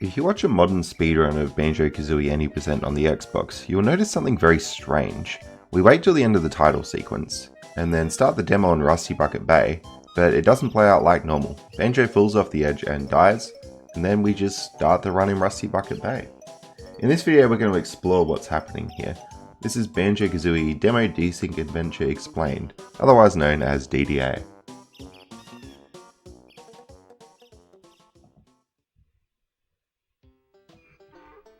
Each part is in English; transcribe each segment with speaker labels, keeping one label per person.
Speaker 1: If you watch a modern speedrun of Banjo-Kazooie any% on the Xbox, you'll notice something very strange. We wait till the end of the title sequence, and then start the demo on Rusty Bucket Bay, but it doesn't play out like normal. Banjo falls off the edge and dies, and then we just start the run in Rusty Bucket Bay. In this video we're going to explore what's happening here. This is Banjo-Kazooie Demo Desync Adventure Explained, otherwise known as DDA.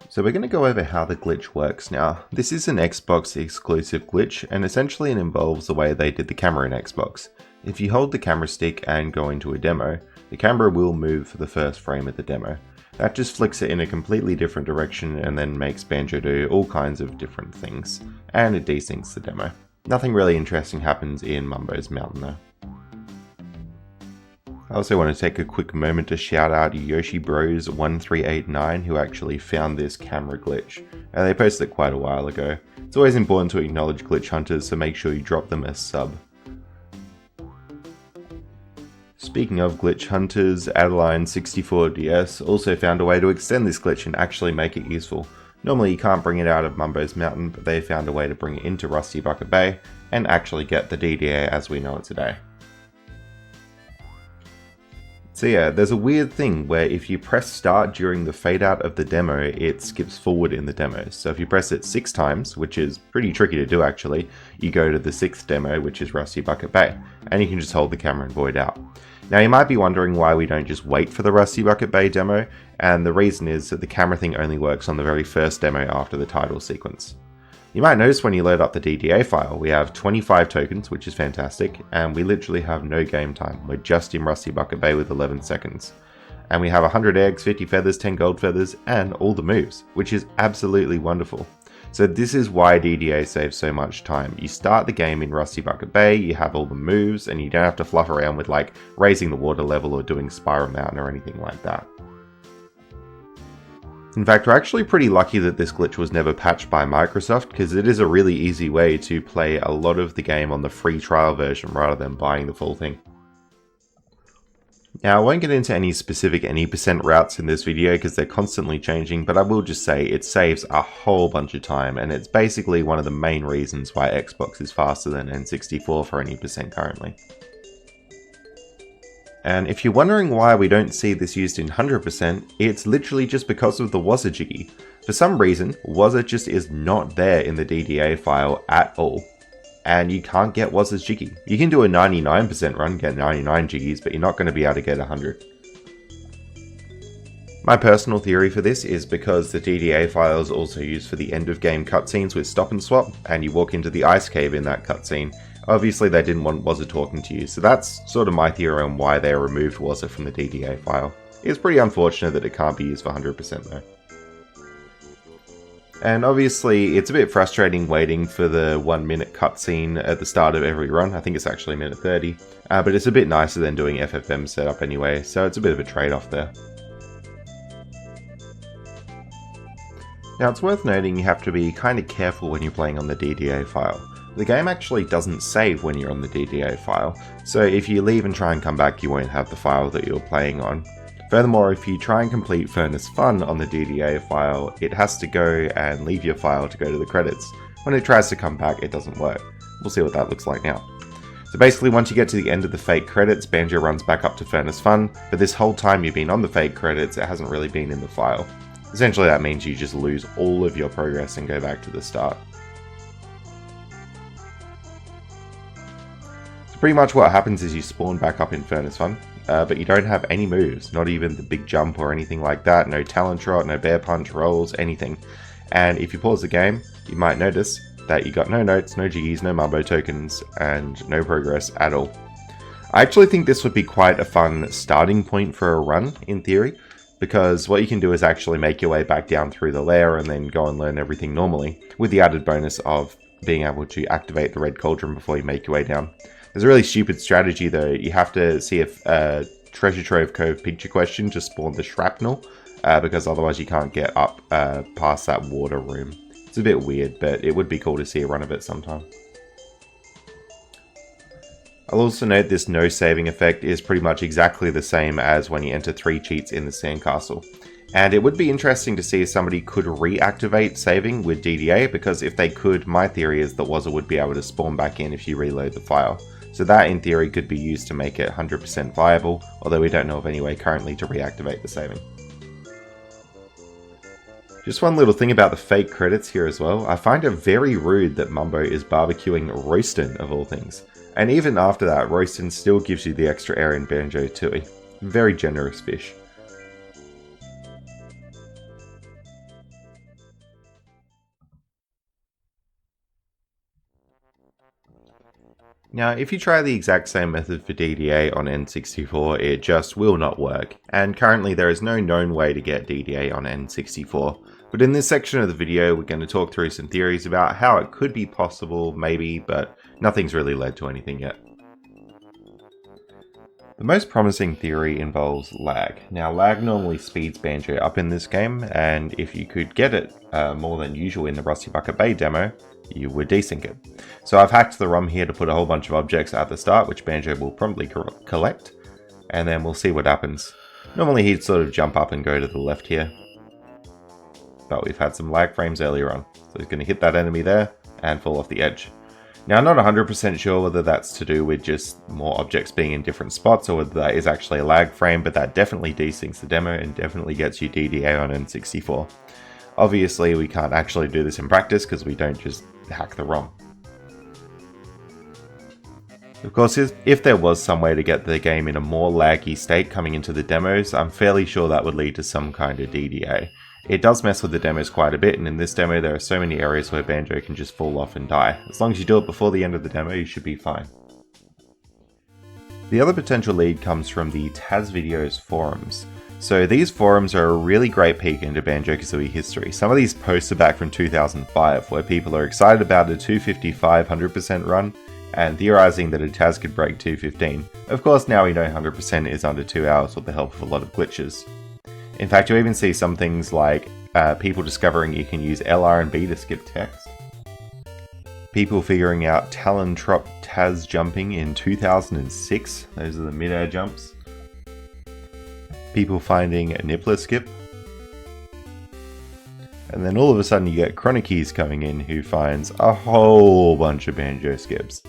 Speaker 1: So we're going to go over how the glitch works now. This is an Xbox exclusive glitch, and essentially it involves the way they did the camera in Xbox. If you hold the camera stick and go into a demo, the camera will move for the first frame of the demo. That just flicks it in a completely different direction and then makes Banjo do all kinds of different things, and it desyncs the demo. Nothing really interesting happens in Mumbo's Mountain though. I also want to take a quick moment to shout out Yoshi Bros 1389 who actually found this camera glitch. They posted it quite a while ago. It's always important to acknowledge glitch hunters, so make sure you drop them a sub. Speaking of glitch hunters, Adeline64DS also found a way to extend this glitch and actually make it useful. Normally you can't bring it out of Mumbo's Mountain, but they found a way to bring it into Rusty Bucket Bay and actually get the DDA as we know it today. So yeah, there's a weird thing where if you press start during the fade out of the demo, it skips forward in the demo. So if you press it 6 times, which is pretty tricky to do actually, you go to the 6th demo, which is Rusty Bucket Bay, and you can just hold the camera and void out. Now you might be wondering why we don't just wait for the Rusty Bucket Bay demo, and the reason is that the camera thing only works on the very first demo after the title sequence. You might notice when you load up the DDA file, we have 25 tokens, which is fantastic, and we literally have no game time. We're just in Rusty Bucket Bay with 11 seconds. And we have 100 eggs, 50 feathers, 10 gold feathers, and all the moves, which is absolutely wonderful. So this is why DDA saves so much time. You start the game in Rusty Bucket Bay, you have all the moves, and you don't have to fluff around with like raising the water level or doing Spiral Mountain or anything like that. In fact, we're actually pretty lucky that this glitch was never patched by Microsoft, because it is a really easy way to play a lot of the game on the free trial version rather than buying the full thing. Now, I won't get into any specific any% routes in this video because they're constantly changing, but I will just say it saves a whole bunch of time, and it's basically one of the main reasons why Xbox is faster than N64 for any% currently. And if you're wondering why we don't see this used in 100%, it's literally just because of the Wazza Jiggy. For some reason, Wazza just is not there in the DDA file at all. And you can't get Wazza's Jiggy. You can do a 99% run, get 99 Jiggies, but you're not going to be able to get 100. My personal theory for this is because the DDA file is also used for the end of game cutscenes with stop and swap, and you walk into the ice cave in that cutscene. Obviously they didn't want Wazza talking to you, so that's sort of my theory on why they removed Wazza from the DDA file. It's pretty unfortunate that it can't be used for 100% though. And obviously it's a bit frustrating waiting for the 1 minute cutscene at the start of every run. I think it's actually 1:30, but it's a bit nicer than doing FFM setup anyway, so it's a bit of a trade-off there. Now it's worth noting you have to be kind of careful when you're playing on the DDA file. The game actually doesn't save when you're on the DDA file, so if you leave and try and come back you won't have the file that you're playing on. Furthermore, if you try and complete Furnace Fun on the DDA file, it has to go and leave your file to go to the credits. When it tries to come back, it doesn't work. We'll see what that looks like now. So basically, once you get to the end of the fake credits, Banjo runs back up to Furnace Fun, but this whole time you've been on the fake credits, it hasn't really been in the file. Essentially that means you just lose all of your progress and go back to the start. So pretty much what happens is you spawn back up in Furnace Fun, but you don't have any moves, not even the big jump or anything like that, no talent trot, no bear punch, rolls, anything. And if you pause the game, you might notice that you got no notes, no G's, no Mumbo tokens, and no progress at all. I actually think this would be quite a fun starting point for a run, in theory, because what you can do is actually make your way back down through the lair and then go and learn everything normally, with the added bonus of being able to activate the red cauldron before you make your way down. There's a really stupid strategy though. You have to see if Treasure Trove Cove picture question just spawned the shrapnel, because otherwise you can't get up past that water room. It's a bit weird, but it would be cool to see a run of it sometime. I'll also note this no saving effect is pretty much exactly the same as when you enter 3 cheats in the sandcastle. And it would be interesting to see if somebody could reactivate saving with DDA, because if they could, my theory is that Wazza would be able to spawn back in if you reload the file. So that in theory could be used to make it 100% viable, although we don't know of any way currently to reactivate the saving. Just one little thing about the fake credits here as well. I find it very rude that Mumbo is barbecuing Royston of all things. And even after that, Royston still gives you the extra air in Banjo-Tooie. Very generous fish. Now, if you try the exact same method for DDA on N64, it just will not work, and currently there is no known way to get DDA on N64. But in this section of the video, we're going to talk through some theories about how it could be possible, maybe, but nothing's really led to anything yet. The most promising theory involves lag. Now, lag normally speeds Banjo up in this game, and if you could get it more than usual in the Rusty Bucket Bay demo, you would desync it. So I've hacked the ROM here to put a whole bunch of objects at the start, which Banjo will promptly collect, and then we'll see what happens. Normally he'd sort of jump up and go to the left here, but we've had some lag frames earlier on. So he's going to hit that enemy there and fall off the edge. Now, I'm not 100% sure whether that's to do with just more objects being in different spots or whether that is actually a lag frame, but that definitely desyncs the demo and definitely gets you DDA on N64. Obviously, we can't actually do this in practice because we don't just hack the ROM. Of course, if there was some way to get the game in a more laggy state coming into the demos, I'm fairly sure that would lead to some kind of DDA. It does mess with the demos quite a bit, and in this demo there are so many areas where Banjo can just fall off and die. As long as you do it before the end of the demo, you should be fine. The other potential lead comes from the Taz Videos forums. So these forums are a really great peek into Banjo-Kazooie history. Some of these posts are back from 2005, where people are excited about a 255 100% run, and theorizing that a Taz could break 215. Of course, now we know 100% is under 2 hours with the help of a lot of glitches. In fact, you even see some things like people discovering you can use LR and B to skip text, people figuring out Talontrop Taz jumping in 2006, those are the mid-air jumps, people finding a Nippler skip, and then all of a sudden you get Chronicies coming in who finds a whole bunch of Banjo skips.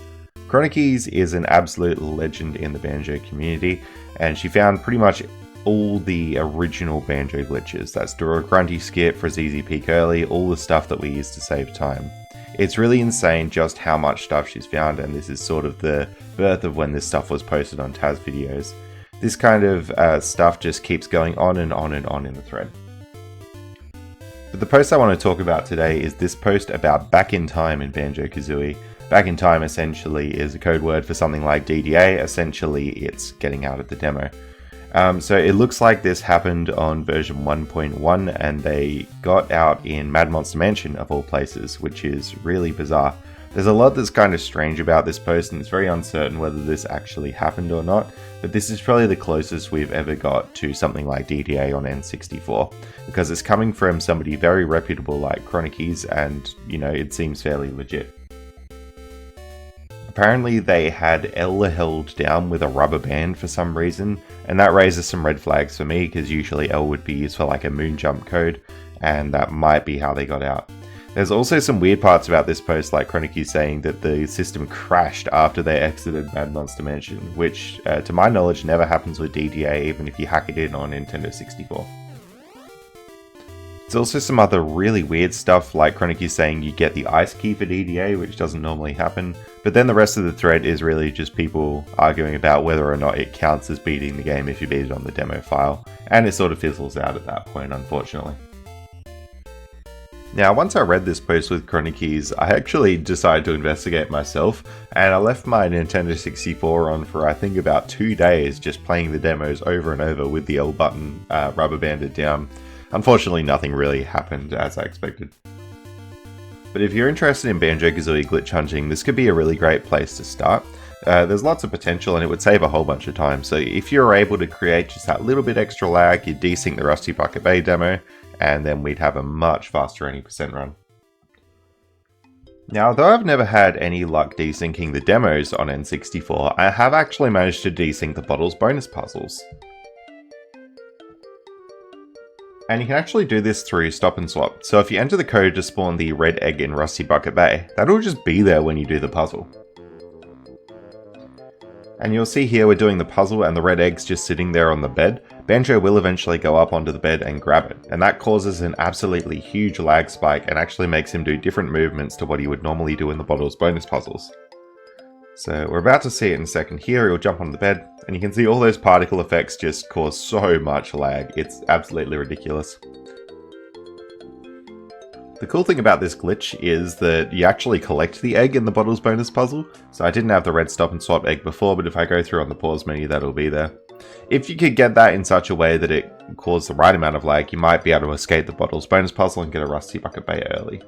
Speaker 1: Chronicies is an absolute legend in the Banjo community, and she found pretty much all the original Banjo glitches. That's do a grunty skip for ZZ Peak early, all the stuff that we use to save time. It's really insane just how much stuff she's found, and this is sort of the birth of when this stuff was posted on Taz Videos. This kind of stuff just keeps going on and on and on in the thread. But the post I want to talk about today is this post about back in time in Banjo-Kazooie. Back in time essentially is a code word for something like DDA. Essentially it's getting out of the demo. So it looks like this happened on version 1.1 and they got out in Mad Monster Mansion of all places, which is really bizarre. There's a lot that's kind of strange about this post and it's very uncertain whether this actually happened or not, but this is probably the closest we've ever got to something like DDA on N64, because it's coming from somebody very reputable like Chronicies and, you know, it seems fairly legit. Apparently they had L held down with a rubber band for some reason, and that raises some red flags for me because usually L would be used for like a moon jump code, and that might be how they got out. There's also some weird parts about this post, like Chronicies saying that the system crashed after they exited Mad Monster Mansion, which to my knowledge never happens with DDA even if you hack it in on Nintendo 64. There's also some other really weird stuff, like Chronicies saying you get the ice key for DDA, which doesn't normally happen, but then the rest of the thread is really just people arguing about whether or not it counts as beating the game if you beat it on the demo file, and it sort of fizzles out at that point, unfortunately. Now, once I read this post with Chronicies, I actually decided to investigate myself, and I left my Nintendo 64 on for I think about 2 days just playing the demos over and over with the L button rubber banded down. Unfortunately, nothing really happened as I expected. But if you're interested in Banjo-Kazooie glitch hunting, this could be a really great place to start. There's lots of potential and it would save a whole bunch of time, so if you're able to create just that little bit extra lag, you'd desync the Rusty Bucket Bay demo, and then we'd have a much faster 80% run. Now, though I've never had any luck desyncing the demos on N64, I have actually managed to desync the Bottles bonus puzzles. And you can actually do this through stop and swap. So if you enter the code to spawn the red egg in Rusty Bucket Bay, that'll just be there when you do the puzzle. And you'll see here we're doing the puzzle and the red egg's just sitting there on the bed. Banjo will eventually go up onto the bed and grab it, and that causes an absolutely huge lag spike and actually makes him do different movements to what he would normally do in the Bottles bonus puzzles. So we're about to see it in a second. Here he'll jump on the bed, and you can see all those particle effects just cause so much lag. It's absolutely ridiculous. The cool thing about this glitch is that you actually collect the egg in the Bottles bonus puzzle. So I didn't have the red stop and swap egg before, but if I go through on the pause menu, that'll be there. If you could get that in such a way that it caused the right amount of lag, you might be able to escape the Bottles bonus puzzle and get a Rusty Bucket Bay early.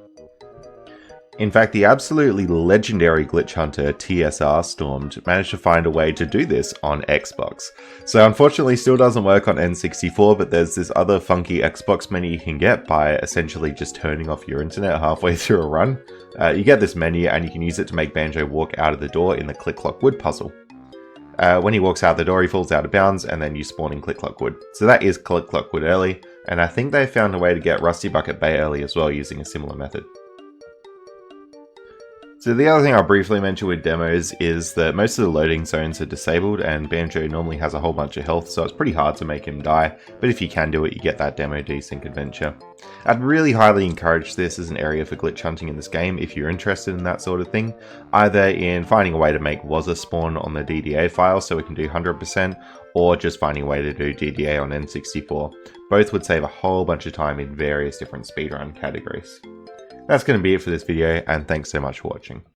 Speaker 1: In fact, the absolutely legendary glitch hunter TSR Stormed managed to find a way to do this on Xbox. So unfortunately still doesn't work on N64, but there's this other funky Xbox menu you can get by essentially just turning off your internet halfway through a run. You get this menu and you can use it to make Banjo walk out of the door in the Click Clock Wood puzzle. When he walks out the door, he falls out of bounds, and then you spawn in Click Clock Wood. So that is Click Clock Wood early, and I think they found a way to get Rusty Bucket Bay early as well using a similar method. So the other thing I'll briefly mention with demos is that most of the loading zones are disabled, and Banjo normally has a whole bunch of health, so it's pretty hard to make him die, but if you can do it, you get that Demo Desync Adventure. I'd really highly encourage this as an area for glitch hunting in this game if you're interested in that sort of thing, either in finding a way to make Wazza spawn on the DDA file so we can do 100%, or just finding a way to do DDA on N64. Both would save a whole bunch of time in various different speedrun categories. That's going to be it for this video, and thanks so much for watching.